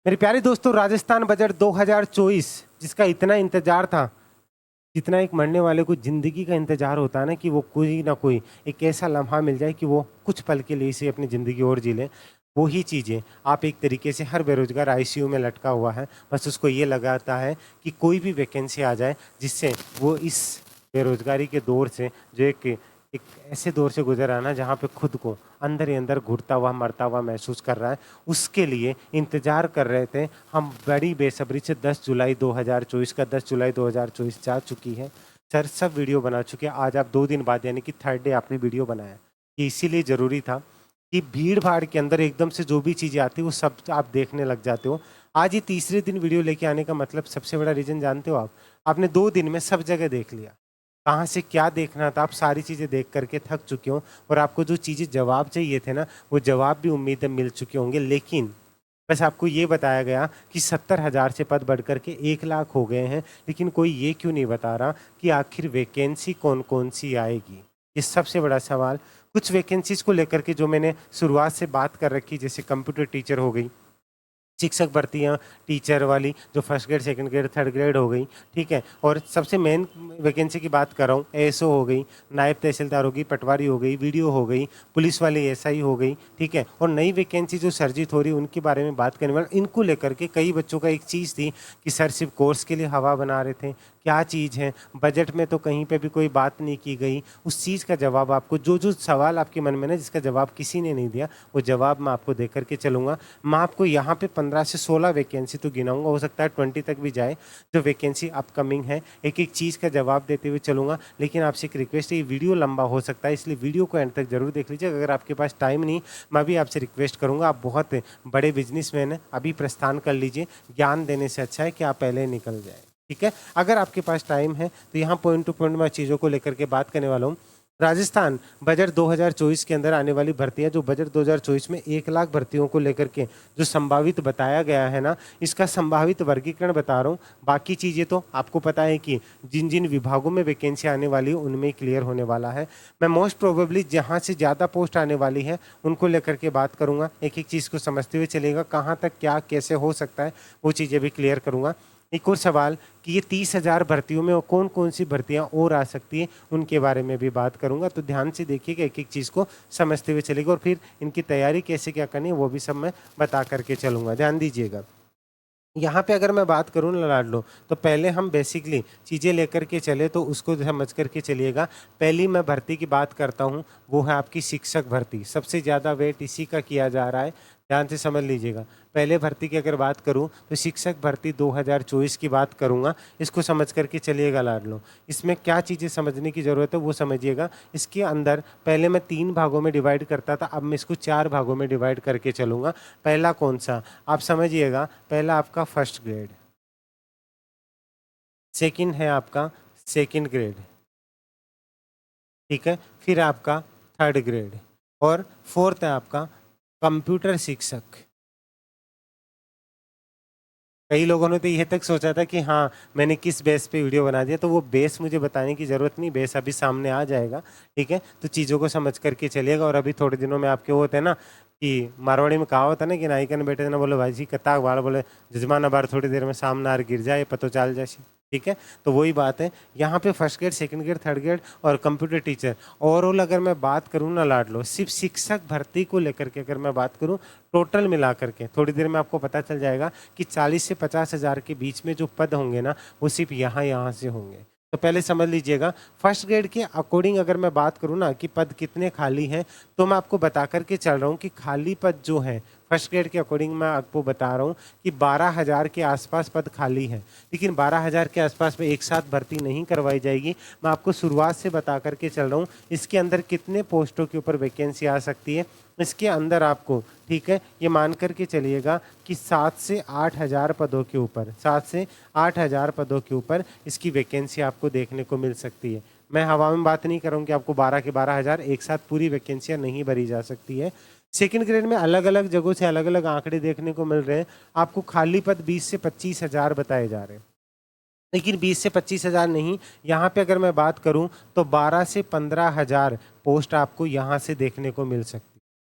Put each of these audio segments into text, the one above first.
मेरे प्यारे दोस्तों, राजस्थान बजट 2024 जिसका इतना इंतजार था, जितना एक मरने वाले को ज़िंदगी का इंतजार होता है ना कि वो कोई ना कोई एक ऐसा लम्हा मिल जाए कि वो कुछ पल के लिए से अपनी ज़िंदगी और जी ले। वो ही चीज़ें आप एक तरीके से हर बेरोज़गार आईसीयू में लटका हुआ है। बस उसको ये लगाता है कि कोई भी वैकेंसी आ जाए जिससे वो इस बेरोज़गारी के दौर से जो एक ऐसे दौर से गुजर रहा है ना जहाँ पे खुद को अंदर ही अंदर घुटता हुआ मरता हुआ महसूस कर रहा है, उसके लिए इंतज़ार कर रहे थे। हम बड़ी बेसब्री से 10 जुलाई 2024 का 10 जुलाई 2024 जा चुकी है। सर सब वीडियो बना चुके हैं। आज आप 2 दिन बाद यानी कि थर्ड डे आपने वीडियो बनाया। ये इसीलिए ज़रूरी था कि भीड़-भाड़ के अंदर एकदम से जो भी चीज़ें आती हैं वो सब आप देखने लग जाते हो। आज ये तीसरे दिन वीडियो लेके आने का मतलब सबसे बड़ा रीज़न जानते हो आप? आपने 2 दिन में सब जगह देख लिया। कहाँ से क्या देखना था, आप सारी चीज़ें देख कर के थक चुके हो और आपको जो चीज़ें जवाब चाहिए थे ना, वो जवाब भी उम्मीद है मिल चुके होंगे। लेकिन बस आपको ये बताया गया कि 70,000 से पद बढ़ कर के 1 लाख हो गए हैं, लेकिन कोई ये क्यों नहीं बता रहा कि आखिर वैकेंसी कौन-कौन सी आएगी? ये सबसे बड़ा सवाल। कुछ वैकेंसीज़ को लेकर के जो मैंने शुरुआत से बात कर रखी, जैसे कंप्यूटर टीचर हो गई, शिक्षक भर्तियाँ टीचर वाली जो first grade, second grade, third grade हो गई, ठीक है? और सबसे मेन वैकेंसी की बात कर रहा हूँ, एएसओ हो गई, नायब तहसीलदार हो गई, पटवारी हो गई, वीडियो हो गई, पुलिस वाली एसआई हो गई, ठीक है? और नई वैकेंसी जो सर्जित हो रही है उनके बारे में बात करने वाला। इनको लेकर के कई बच्चों का एक चीज़ थी कि सर सिर्फ कोर्स के लिए हवा बना रहे थे, क्या चीज़ है? बजट में तो कहीं पे भी कोई बात नहीं की गई। उस चीज़ का जवाब आपको जो सवाल आपके मन में ना जिसका जवाब किसी ने नहीं दिया, वो जवाब मैं आपको दे कर के चलूँगा। मैं आपको यहाँ पे 15 से 16 वैकेंसी तो गिनाऊँगा, हो सकता है 20 तक भी जाए, जो वैकेंसी अपकमिंग है। एक-एक चीज़ का जवाब देते हुए चलूँगा, लेकिन आपसे एक रिक्वेस्ट है, ये वीडियो लंबा हो सकता है, इसलिए वीडियो को एंड तक ज़रूर देख लीजिए। अगर आपके पास टाइम नहीं, मैं भी आपसे रिक्वेस्ट करूँगा, आप बहुत बड़े बिज़नेसमैन हैं, अभी प्रस्थान कर लीजिए। ज्ञान देने से अच्छा है कि आप पहले निकल जाएँ, ठीक है? अगर आपके पास टाइम है, तो यहाँ पॉइंट टू पॉइंट मैं चीज़ों को लेकर के बात करने वाला हूँ। राजस्थान बजट 2024 के अंदर आने वाली भर्तियां, जो बजट 2024 में 1 लाख भर्तियों को लेकर के जो संभावित बताया गया है ना, इसका संभावित वर्गीकरण बता रहा हूँ। बाकी चीज़ें तो आपको पता है कि जिन जिन विभागों में वैकेंसी आने वाली है उनमें क्लियर होने वाला है। मैं मोस्ट प्रोबेबली जहाँ से ज़्यादा पोस्ट आने वाली है उनको लेकर के बात करूँगा, एक एक चीज़ को समझते हुए चलेगा, कहाँ तक क्या कैसे हो सकता है वो चीज़ें भी क्लियर करूँगा। एक और सवाल कि ये 30,000 भर्तियों में कौन कौन सी भर्तियां और आ सकती हैं, उनके बारे में भी बात करूंगा। तो ध्यान से देखिएगा, एक एक चीज़ को समझते हुए चलेगा और फिर इनकी तैयारी कैसे क्या करनी है वो भी सब मैं बता करके चलूँगा। ध्यान दीजिएगा। यहाँ पे अगर मैं बात करूँ ना लाडलो, तो पहले हम बेसिकली चीज़ें लेकर के चले तो उसको समझ कर के चलिएगा। पहली मैं भर्ती की बात करता हूँ, वो है आपकी शिक्षक भर्ती। सबसे ज़्यादा वेट इसी का किया जा रहा है, ध्यान से समझ लीजिएगा। पहले भर्ती की अगर बात करूँ तो शिक्षक भर्ती 2024 की बात करूँगा, इसको समझ कर के चलिएगा लाडलो। इसमें क्या चीज़ें समझने की ज़रूरत है वो समझिएगा। इसके अंदर पहले मैं 3 भागों में डिवाइड करता था, अब मैं इसको 4 भागों में डिवाइड करके चलूँगा। पहला कौन-सा? आप समझिएगा, पहला आपका फर्स्ट ग्रेड, सेकंड है आपका सेकंड ग्रेड, ठीक है? फिर आपका थर्ड ग्रेड और फोर्थ है आपका कंप्यूटर शिक्षक। कई लोगों ने तो ये तक सोचा था कि हाँ, मैंने किस बेस पे वीडियो बना दिया, तो वो बेस मुझे बताने की ज़रूरत नहीं, बेस अभी सामने आ जाएगा, ठीक है? तो चीज़ों को समझ कर के चलिएगा। और अभी थोड़े दिनों में आपके वो होते हैं ना कि मारवाड़ी में कहावत है ना कि नाई कन बेटे ना बोले भाई जी कताक वाला बोले जजमाना बार थोड़ी देर में सामने आर गिर जाए पतो चल जाए, ठीक है? तो वही बात है, यहाँ पे first grade, second grade, third grade और कंप्यूटर टीचर। ओवरऑल अगर मैं बात करूँ ना लाडलो, सिर्फ शिक्षक भर्ती को लेकर के अगर मैं बात करूँ, टोटल मिला करके थोड़ी देर में आपको पता चल जाएगा कि 40 से 50,000 के बीच में जो पद होंगे ना, वो सिर्फ यहाँ से होंगे। तो पहले समझ लीजिएगा, फर्स्ट ग्रेड के अकॉर्डिंग अगर मैं बात करूँ ना कि पद कितने खाली हैं, तो मैं आपको बता कर के चल रहा हूँ कि खाली पद जो है फर्स्ट ग्रेड के अकॉर्डिंग मैं आपको बता रहा हूँ कि 12,000 के आसपास पद खाली हैं। लेकिन 12,000 के आसपास में एक साथ भर्ती नहीं करवाई जाएगी। मैं आपको शुरुआत से बता कर के चल रहा हूँ इसके अंदर कितने पोस्टों के ऊपर वैकेंसी आ सकती है। इसके अंदर आपको, ठीक है, ये मान कर के चलिएगा कि 7 से 8,000 पदों के ऊपर, 7 से 8,000 पदों के ऊपर इसकी वैकेंसी आपको देखने को मिल सकती है। मैं हवा में बात नहीं कर रहा हूँ कि आपको 12 के 12,000 एक साथ पूरी वैकेंसियाँ नहीं भरी जा सकती है। सेकंड ग्रेड में अलग-अलग जगहों से अलग-अलग आंकड़े देखने को मिल रहे हैं। आपको खाली पद 20 से 25,000 बताए जा रहे हैं। लेकिन 20 से 25,000 नहीं, यहाँ पे अगर मैं बात करूँ तो 12 से 15,000 पोस्ट आपको यहाँ से देखने को मिल सकती है।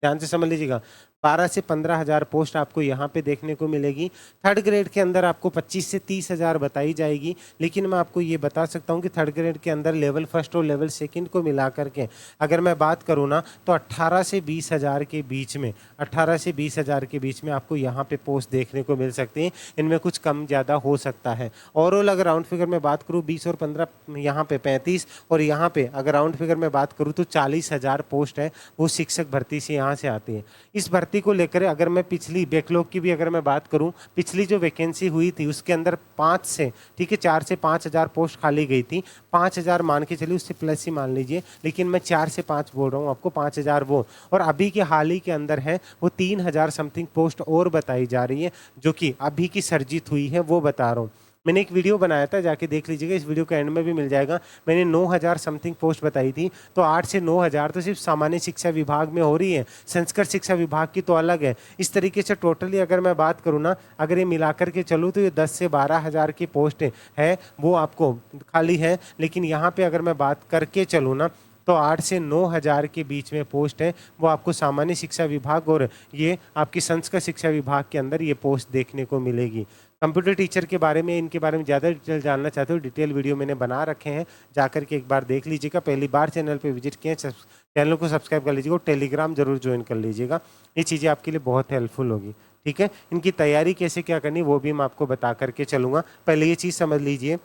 ध्यान से समझ लीजिएगा, 12 से 15,000 पोस्ट आपको यहाँ पे देखने को मिलेगी। थर्ड ग्रेड के अंदर आपको 25 से 30,000 बताई जाएगी, लेकिन मैं आपको ये बता सकता हूँ कि थर्ड ग्रेड के अंदर लेवल फर्स्ट और लेवल सेकंड को मिला करके अगर मैं बात करूँ ना तो 18 से 20,000 के बीच में 18 से 20,000 के बीच में आपको यहाँ पे पोस्ट देखने को मिल सकती हैं। इनमें कुछ कम ज़्यादा हो सकता है। ओवरऑल अगर राउंड फिगर में बात करूँ 20 और 15 यहाँ पे 35 और यहाँ पे अगर राउंड फिगर में बात करूँ तो 40,000 पोस्ट है वो शिक्षक भर्ती से यहाँ से आती है। इस भर्ती को लेकर अगर मैं पिछली बैकलॉग की भी अगर मैं बात करूं, पिछली जो वैकेंसी हुई थी उसके अंदर 5 से 4 से 5,000 पोस्ट खाली गई थी। 5,000 मान के चलिए, उससे प्लस ही मान लीजिए, लेकिन मैं 4 से 5 बोल रहा हूं आपको, 5,000 वो। और अभी के हाल ही के अंदर है वो 3,000 समथिंग पोस्ट और बताई जा रही है, जो कि अभी की सर्जित हुई है वो बता रहा हूँ। मैंने एक वीडियो बनाया था, जाके देख लीजिएगा, इस वीडियो के एंड में भी मिल जाएगा। मैंने 9,000 समथिंग पोस्ट बताई थी, तो 8 से 9,000 तो सिर्फ सामान्य शिक्षा विभाग में हो रही है, संस्कृत शिक्षा विभाग की तो अलग है। इस तरीके से टोटली अगर मैं बात करूँ ना, अगर ये मिलाकर के चलूँ तो ये 10 से 12,000 की पोस्ट है वो आपको खाली है। लेकिन यहाँ पर अगर मैं बात करके चलूँ ना तो 8 से 9,000 के बीच में पोस्ट है वो आपको सामान्य शिक्षा विभाग और ये आपकी संस्कृत शिक्षा विभाग के अंदर ये पोस्ट देखने को मिलेगी। कंप्यूटर टीचर के बारे में, इनके बारे में ज़्यादा डिटेल जानना चाहते हो, डिटेल वीडियो मैंने बना रखे हैं, जाकर के एक बार देख लीजिएगा। पहली बार चैनल पे विजिट किए, चैनल को सब्सक्राइब कर लीजिएगा और टेलीग्राम जरूर ज्वाइन कर लीजिएगा। ये चीज़ें आपके लिए बहुत हेल्पफुल होगी। ठीक है, इनकी तैयारी कैसे क्या करनी वो भी मैं आपको बता करके चलूँगा। पहले ये चीज़ समझ लीजिए,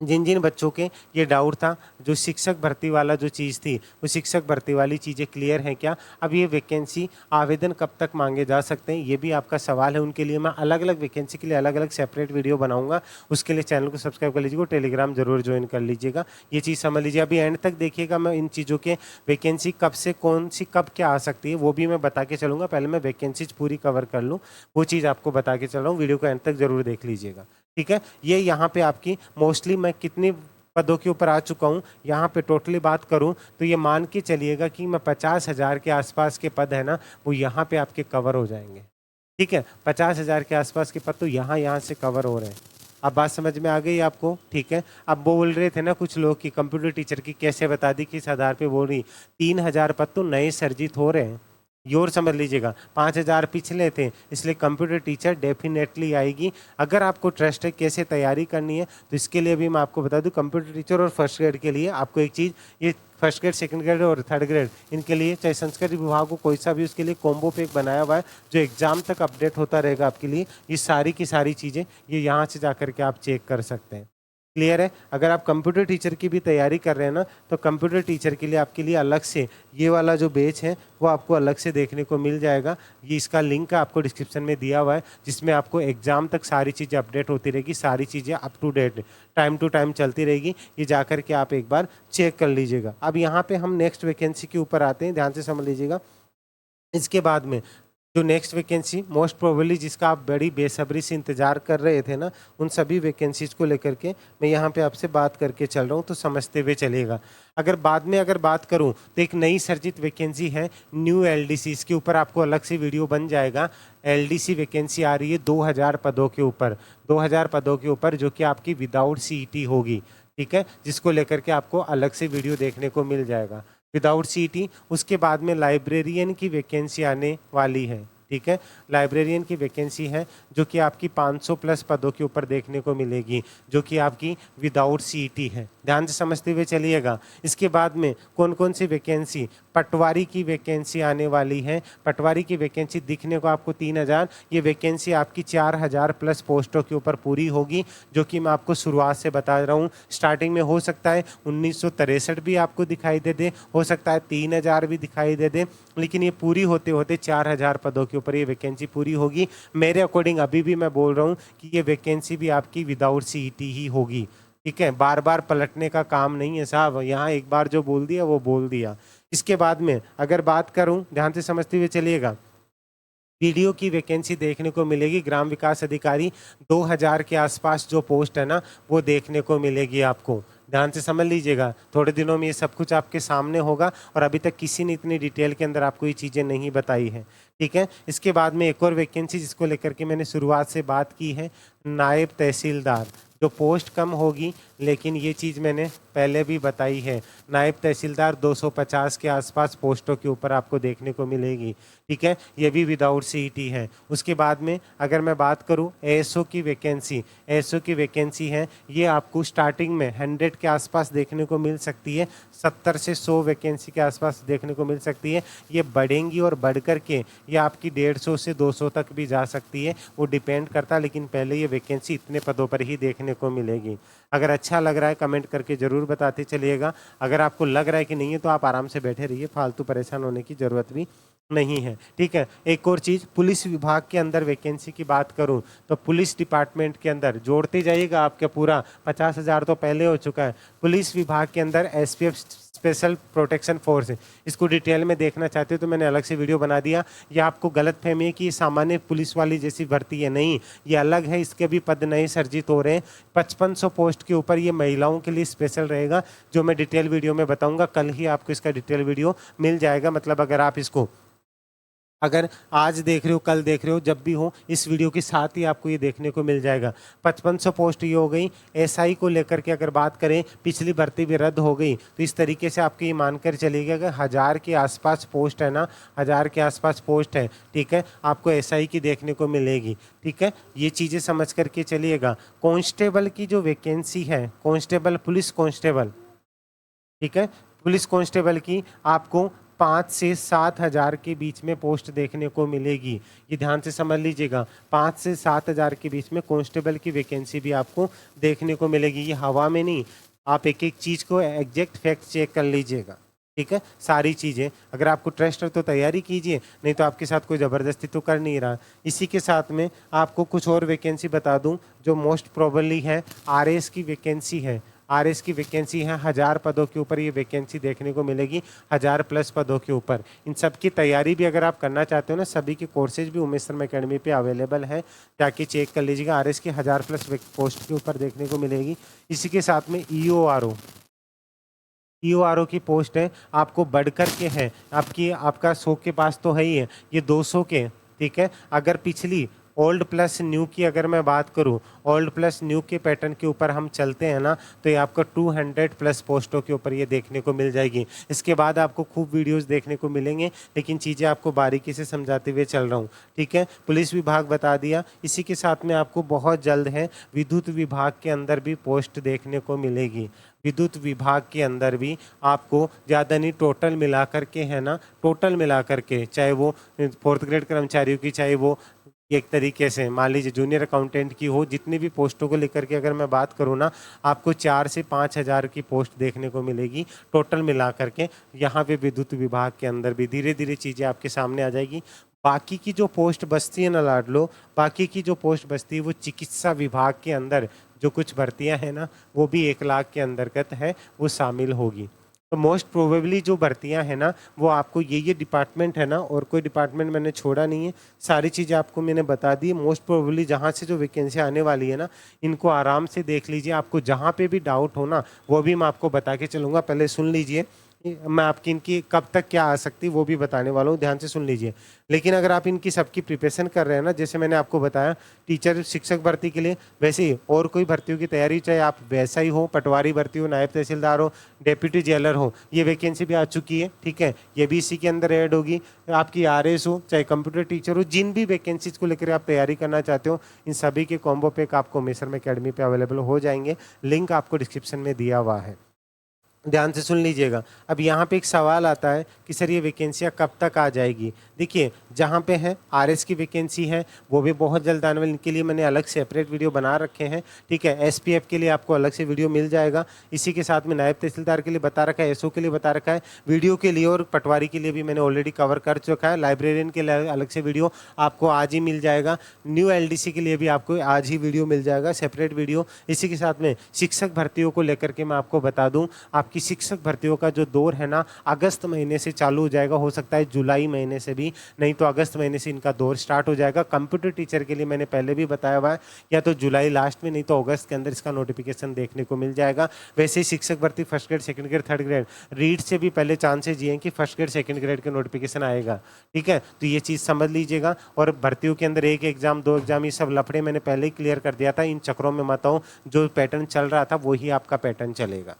जिन जिन बच्चों के ये डाउट था, जो शिक्षक भर्ती वाला जो चीज़ थी, वो शिक्षक भर्ती वाली चीज़ें क्लियर हैं क्या? अब ये वैकेंसी आवेदन कब तक मांगे जा सकते हैं, ये भी आपका सवाल है। उनके लिए मैं अलग अलग वैकेंसी के लिए अलग अलग सेपरेट वीडियो बनाऊंगा। उसके लिए चैनल को सब्सक्राइब कर लीजिएगा, टेलीग्राम जरूर ज्वाइन कर लीजिएगा। ये चीज़ समझ लीजिए, अभी एंड तक देखिएगा। मैं इन चीज़ों के वैकेंसी कब से कौन सी कब क्या आ सकती है वो भी मैं बता के चलूँगा। पहले मैं वैकेंसीज पूरी कवर कर लूँ, वो चीज़ आपको बता के चल रहा हूँ। वीडियो को एंड तक जरूर देख लीजिएगा। ठीक है, ये यहाँ पे आपकी मोस्टली मैं कितनी पदों के ऊपर आ चुका हूँ, यहाँ पे टोटली बात करूँ तो ये मान के चलिएगा कि मैं 50,000 के आसपास के पद है ना वो यहाँ पे आपके कवर हो जाएंगे। ठीक है, 50,000 के आसपास के पद तो यहाँ से कवर हो रहे हैं। अब बात समझ में आ गई आपको? ठीक है, अब बोल रहे थे ना कुछ लोग कि कंप्यूटर टीचर की कैसे बता दी, किस आधार पे बोल रही, 3,000 पद तो नए सर्जित हो रहे हैं। ये और समझ लीजिएगा, 5,000 पिछले थे, इसलिए कंप्यूटर टीचर डेफिनेटली आएगी। अगर आपको ट्रस्ट है कैसे तैयारी करनी है तो इसके लिए भी मैं आपको बता दूं, कंप्यूटर टीचर और फर्स्ट ग्रेड के लिए आपको एक चीज़, ये फर्स्ट ग्रेड, सेकंड ग्रेड और थर्ड ग्रेड, इनके लिए चाहे संस्कृत विभाग को कोई सा भी, उसके लिए कॉम्बो पैक बनाया हुआ है जो एग्जाम तक अपडेट होता रहेगा आपके लिए। ये सारी की सारी चीज़ें ये यहाँ से जा करके आप चेक कर सकते हैं। क्लियर है? अगर आप कंप्यूटर टीचर की भी तैयारी कर रहे हैं ना तो कंप्यूटर टीचर के लिए आपके लिए अलग से ये वाला जो बैच है वो आपको अलग से देखने को मिल जाएगा। ये इसका लिंक आपको डिस्क्रिप्शन में दिया हुआ है, जिसमें आपको एग्जाम तक सारी चीज़ें अपडेट होती रहेगी, सारी चीज़ें up to date time to time चलती रहेगी। ये जाकर के आप एक बार चेक कर लीजिएगा। अब यहाँ पे हम नेक्स्ट वैकेंसी के ऊपर आते हैं, ध्यान से समझ लीजिएगा। इसके बाद में जो नेक्स्ट वैकेंसी मोस्ट प्रोबेबली जिसका आप बड़ी बेसब्री से इंतजार कर रहे थे ना, उन सभी वैकेंसीज को लेकर के मैं यहाँ पे आपसे बात करके चल रहा हूँ, तो समझते हुए चलिएगा। अगर बाद में अगर बात करूँ तो एक नई सर्जित वैकेंसी है न्यू एलडीसी, इसके ऊपर आपको अलग से वीडियो बन जाएगा। एलडीसी वैकेंसी आ रही है 2,000 पदों के ऊपर, 2,000 पदों के ऊपर, जो कि आपकी विदाउट सीईटी होगी। ठीक है, जिसको लेकर के आपको अलग से वीडियो देखने को मिल जाएगा विदाउट सीईटी। उसके बाद में लाइब्रेरियन की वैकेंसी आने वाली है। ठीक है, लाइब्रेरियन की वैकेंसी है जो कि आपकी 500 प्लस पदों के ऊपर देखने को मिलेगी, जो कि आपकी विदाउट सीईटी है। ध्यान से समझते हुए चलिएगा। इसके बाद में कौन कौन सी वैकेंसी, पटवारी की वैकेंसी आने वाली है। पटवारी की वैकेंसी दिखने को आपको 3,000, ये वैकेंसी आपकी 4,000 प्लस पोस्टों के ऊपर पूरी होगी, जो कि मैं आपको शुरुआत से बता रहा हूँ। स्टार्टिंग में हो सकता है 1963 भी आपको दिखाई दे, हो सकता है 3,000 भी दिखाई दे, लेकिन ये पूरी होते होते 4,000 पदों के ऊपर ये वैकेंसी पूरी होगी। मेरे अकॉर्डिंग अभी भी मैं बोल रहा हूँ कि ये वैकेंसी भी आपकी विदाउट सीईटी ही होगी। ठीक है, बार बार पलटने का काम नहीं है साहब, यहाँ एक बार जो बोल दिया वो बोल दिया। इसके बाद में अगर बात करूं, ध्यान से समझते हुए चलिएगा, वीडियो की वैकेंसी देखने को मिलेगी। ग्राम विकास अधिकारी 2,000 के आसपास जो पोस्ट है ना वो देखने को मिलेगी आपको। ध्यान से समझ लीजिएगा, थोड़े दिनों में ये सब कुछ आपके सामने होगा और अभी तक किसी ने इतनी डिटेल के अंदर आपको ये चीज़ें नहीं बताई है। ठीक है। इसके बाद में एक और वैकेंसी जिसको लेकर के मैंने शुरुआत से बात की है, नायब तहसीलदार। जो पोस्ट कम होगी, लेकिन ये चीज़ मैंने पहले भी बताई है, नायब तहसीलदार 250 के आसपास पोस्टों के ऊपर आपको देखने को मिलेगी। ठीक है, ये भी विदाउट सीईटी है। उसके बाद में अगर मैं बात करूँ एएसओ की वैकेंसी, एएसओ की वैकेंसी है, ये आपको स्टार्टिंग में 100 के आसपास देखने को मिल सकती है, 70 से 100 वैकेंसी के आसपास देखने को मिल सकती है। ये बढ़ेंगी और बढ़ कर के ये आपकी 150 से 200 तक भी जा सकती है, वो डिपेंड करता है, लेकिन पहले ये वैकेंसी इतने पदों पर ही देखने को मिलेगी। अगर अच्छा लग रहा है कमेंट करके ज़रूर बताते चलिएगा। अगर आपको लग रहा है कि नहीं है तो आप आराम से बैठे रहिए, फालतू परेशान होने की ज़रूरत भी नहीं है। ठीक है, एक और चीज़, पुलिस विभाग के अंदर वैकेंसी की बात करूं तो पुलिस डिपार्टमेंट के अंदर जोड़ते जाइएगा, आपके पूरा 50,000 तो पहले हो चुका है। पुलिस विभाग के अंदर एसपीएफ स्पेशल प्रोटेक्शन फोर्स है, इसको डिटेल में देखना चाहते हो तो मैंने अलग से वीडियो बना दिया। ये आपको गलत फहमी है कि ये सामान्य पुलिस वाली जैसी भर्ती है, नहीं, ये अलग है, इसके भी पद नए सर्जित हो रहे हैं। 5500 पोस्ट के ऊपर ये महिलाओं के लिए स्पेशल रहेगा, जो मैं डिटेल वीडियो में बताऊंगा। कल ही आपको इसका डिटेल वीडियो मिल जाएगा। मतलब अगर आप इसको अगर आज देख रहे हो, कल देख रहे हो, जब भी हो, इस वीडियो के साथ ही आपको ये देखने को मिल जाएगा। 5500 पोस्ट ये हो गई। एसआई को लेकर के अगर बात करें, पिछली भर्ती भी रद्द हो गई, तो इस तरीके से आपको ये मानकर चलिएगा कि 1000 के आसपास पोस्ट है ना, 1000 के आसपास पोस्ट है। ठीक है, आपको एसआई की देखने को मिलेगी। ठीक है, ये चीज़ें समझ करके चलिएगा। कांस्टेबल की जो वैकेंसी है, कांस्टेबल, पुलिस कांस्टेबल, ठीक है, पुलिस कांस्टेबल की आपको 5 से 7,000 के बीच में पोस्ट देखने को मिलेगी। ये ध्यान से समझ लीजिएगा, 5 से 7,000 के बीच में कांस्टेबल की वैकेंसी भी आपको देखने को मिलेगी। ये हवा में नहीं, आप एक एक चीज़ को एग्जैक्ट फैक्ट चेक कर लीजिएगा। ठीक है, सारी चीज़ें, अगर आपको ट्रस्ट है तो तैयारी कीजिए, नहीं तो आपके साथ कोई ज़बरदस्ती तो कर नहीं रहा। इसी के साथ में आपको कुछ और वैकेंसी बता दूं जो मोस्ट प्रोबेबली है। आरएस की वैकेंसी है, आरएस की वैकेंसी है, 1000 पदों के ऊपर ये वैकेंसी देखने को मिलेगी, 1000 प्लस पदों के ऊपर। इन सब की तैयारी भी अगर आप करना चाहते हो ना, सभी के कोर्सेज भी उमेश शर्मा अकेडमी पे अवेलेबल है, जाके चेक कर लीजिएगा। आरएस की 1000 प्लस पोस्ट के ऊपर देखने को मिलेगी। इसी के साथ में ईओआरओ की पोस्ट है, आपको बढ़ कर के है, आपका 100 के पास तो है ही है, ये 200 के। ठीक है, अगर पिछली ओल्ड प्लस न्यू की अगर मैं बात करूं, ओल्ड प्लस न्यू के पैटर्न के ऊपर हम चलते हैं ना, तो ये आपको 200 प्लस पोस्टों के ऊपर ये देखने को मिल जाएगी। इसके बाद आपको खूब वीडियोस देखने को मिलेंगे, लेकिन चीज़ें आपको बारीकी से समझाते हुए चल रहा हूँ। ठीक है, पुलिस विभाग बता दिया। इसी के साथ में आपको बहुत जल्द है विद्युत विभाग के अंदर भी पोस्ट देखने को मिलेगी। विद्युत विभाग के अंदर भी आपको ज़्यादा नहीं, टोटल मिला करके है ना, टोटल मिला करके, चाहे वो 4th ग्रेड कर्मचारियों की, चाहे वो एक तरीके से मान लीजिए जूनियर अकाउंटेंट की हो, जितनी भी पोस्टों को लेकर के अगर मैं बात करूँ ना, आपको 4 से 5,000 की पोस्ट देखने को मिलेगी टोटल मिला करके। यहाँ पे विद्युत विभाग के अंदर भी धीरे धीरे चीज़ें आपके सामने आ जाएगी। बाकी की जो पोस्ट बचती है ना लाडलो, बाकी की जो पोस्ट बचती है वो चिकित्सा विभाग के अंदर जो कुछ भर्तियां हैं ना, वो भी 1 लाख के अंतर्गत है, वो शामिल होगी। तो मोस्ट प्रोबेबली जो भर्तियां हैं ना, वो आपको ये डिपार्टमेंट है ना, और कोई डिपार्टमेंट मैंने छोड़ा नहीं है, सारी चीज़ें आपको मैंने बता दी। मोस्ट प्रोबेबली जहाँ से जो वैकेंसी आने वाली है ना, इनको आराम से देख लीजिए। आपको जहाँ पे भी डाउट हो ना, वो भी मैं आपको बता के चलूँगा। पहले सुन लीजिए, मैं आपकी इनकी कब तक क्या आ सकती है वो भी बताने वाला हूँ, ध्यान से सुन लीजिए। लेकिन अगर आप इनकी सबकी प्रिपरेशन कर रहे हैं ना, जैसे मैंने आपको बताया टीचर शिक्षक भर्ती के लिए, वैसे ही और कोई भर्तियों की तैयारी, चाहे आप वैसा ही हो, पटवारी भर्ती हो, नायब तहसीलदार हो, डेप्यूटी जेलर हो, ये वैकेंसी भी आ चुकी है। ठीक है, ये भी इसी के अंदर ऐड होगी। आपकी आरएस हो, चाहे कंप्यूटर टीचर हो, जिन भी वैकेंसीज को लेकर आप तैयारी करना चाहते हो, इन सभी के कॉम्बो पैक आपको उमेश शर्मा अकेडमी पे अवेलेबल हो जाएंगे। लिंक आपको डिस्क्रिप्शन में दिया हुआ है, ध्यान से सुन लीजिएगा। अब यहाँ पे एक सवाल आता है कि सर ये वैकेंसियाँ कब तक आ जाएगी। देखिए, जहाँ पे है आरएस की वैकेंसी है, वो भी बहुत जल्द आने वाली, इनके लिए मैंने अलग सेपरेट वीडियो बना रखे हैं। ठीक है, एसपीएफ के लिए आपको अलग से वीडियो मिल जाएगा। इसी के साथ में नायब तहसीलदार के लिए बता रखा है, एसओ के लिए बता रखा है वीडियो के लिए, और पटवारी के लिए भी मैंने ऑलरेडी कवर कर चुका है। लाइब्रेरियन के लिए अलग से वीडियो आपको आज ही मिल जाएगा। न्यू एलडीसी के लिए भी आपको आज ही वीडियो मिल जाएगा, सेपरेट वीडियो। इसी के साथ में शिक्षक भर्तियों को लेकर के मैं आपको बता दूँ, आपकी आपकी शिक्षक भर्तियों का जो दौर है ना अगस्त महीने से चालू हो जाएगा, हो सकता है जुलाई महीने से भी, नहीं तो अगस्त महीने से इनका दौर स्टार्ट हो जाएगा। कंप्यूटर टीचर के लिए मैंने पहले भी बताया हुआ है, या तो जुलाई लास्ट में नहीं तो अगस्त के अंदर इसका नोटिफिकेशन देखने को मिल जाएगा। वैसे ही शिक्षक भर्ती first grade, second grade, third grade, read से भी पहले चांसेज ये हैं कि फर्स्ट ग्रेड, सेकंड ग्रेड के नोटिफिकेशन आएगा। ठीक है, तो ये चीज़ समझ लीजिएगा। और भर्तियों के अंदर एक एग्जाम, दो एग्जाम, ये सब लफड़े मैंने पहले ही क्लियर कर दिया था, इन चक्रों में मत आओ। जो पैटर्न चल रहा था वही आपका पैटर्न चलेगा।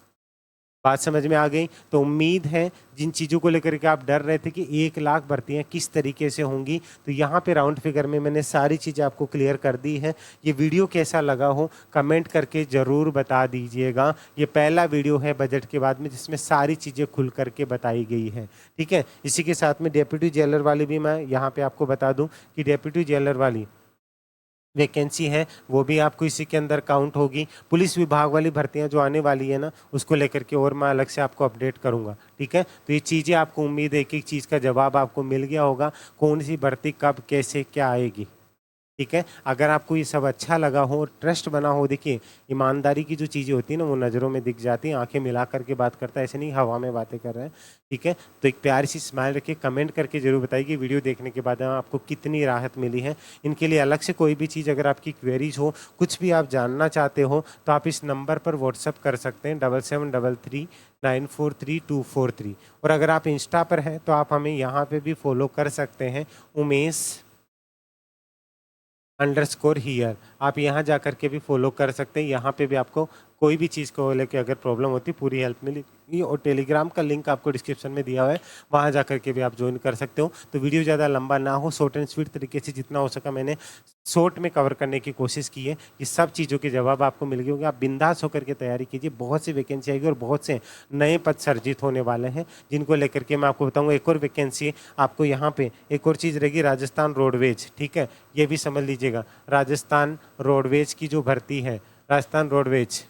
बात समझ में आ गई? तो उम्मीद है जिन चीज़ों को लेकर के आप डर रहे थे कि 1 लाख भर्तियाँ किस तरीके से होंगी, तो यहाँ पे राउंड फिगर में मैंने सारी चीज़ें आपको क्लियर कर दी है। ये वीडियो कैसा लगा हो कमेंट करके ज़रूर बता दीजिएगा। ये पहला वीडियो है बजट के बाद में जिसमें सारी चीज़ें खुल करके बताई गई है। ठीक है, इसी के साथ में डेप्यूटी जेलर वाली भी मैं यहाँ पर आपको बता दूँ कि डेप्यूटी जेलर वाली वैकेंसी है वो भी आपको इसी के अंदर काउंट होगी। पुलिस विभाग वाली भर्तियां जो आने वाली है ना उसको लेकर के और मैं अलग से आपको अपडेट करूंगा। ठीक है, तो ये चीज़ें आपको उम्मीद है एक एक चीज़ का जवाब आपको मिल गया होगा, कौन सी भर्ती कब कैसे क्या आएगी। ठीक है, अगर आपको ये सब अच्छा लगा हो, ट्रस्ट बना हो, देखिए ईमानदारी की जो चीज़ें होती है ना वो नज़रों में दिख जाती हैं, आंखें मिला करके बात करता है, ऐसे नहीं हवा में बातें कर रहे हैं। ठीक है, तो एक प्यारी सी स्माइल रखिए, कमेंट करके जरूर बताइए कि वीडियो देखने के बाद आपको कितनी राहत मिली है। इनके लिए अलग से कोई भी चीज़ अगर आपकी क्वेरीज हो, कुछ भी आप जानना चाहते हो तो आप इस नंबर पर व्हाट्सअप कर सकते हैं 7733943243। और अगर आप इंस्टा पर हैं तो आप हमें यहाँ पर भी फॉलो कर सकते हैं, umesh_here। आप यहाँ जा कर के भी फॉलो कर सकते हैं। यहाँ पे भी आपको कोई भी चीज़ को लेकर अगर प्रॉब्लम होती पूरी हेल्प मिलेगी। और टेलीग्राम का लिंक आपको डिस्क्रिप्शन में दिया हुआ है, वहाँ जा कर के भी आप ज्वाइन कर सकते हो। तो वीडियो ज़्यादा लंबा ना हो, शॉर्ट एंड स्वीट तरीके से जितना हो सका मैंने शॉर्ट में कवर करने की कोशिश की है। ये सब चीज़ों के जवाब आपको मिल गए होंगे। आप बिंदास होकर के तैयारी कीजिए, बहुत सी वैकेंसी आएगी और बहुत से नए पद सर्जित होने वाले हैं जिनको लेकर के मैं आपको बताऊँगा। एक और वैकेंसी आपको यहाँ पे एक और चीज़ रहेगी, राजस्थान रोडवेज। ठीक है, ये भी समझ लीजिएगा, राजस्थान रोडवेज की जो भर्ती है, राजस्थान रोडवेज,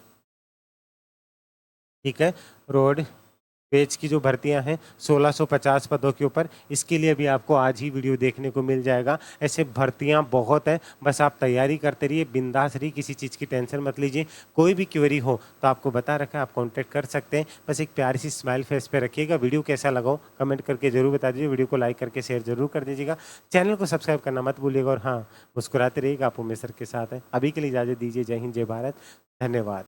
ठीक है, रोडवेज की जो भर्तियां हैं 1650 पदों के ऊपर, इसके लिए भी आपको आज ही वीडियो देखने को मिल जाएगा। ऐसे भर्तियां बहुत हैं, बस आप तैयारी करते रहिए, बिंदास रहिए, किसी चीज़ की टेंशन मत लीजिए। कोई भी क्वेरी हो तो आपको बता रखा है, आप कांटेक्ट कर सकते हैं। बस एक प्यारी सी स्माइल फेस पे रखिएगा। वीडियो कैसा लगा हो कमेंट करके जरूर बता दीजिए, वीडियो को लाइक करके शेयर जरूर कर दीजिएगा, चैनल को सब्सक्राइब करना मत भूलिएगा। और हाँ, मुस्कुराते रहिएगा, आप उमेश सर के साथ हैं। अभी के लिए इजाज़त दीजिए। जय हिंद, जय भारत, धन्यवाद।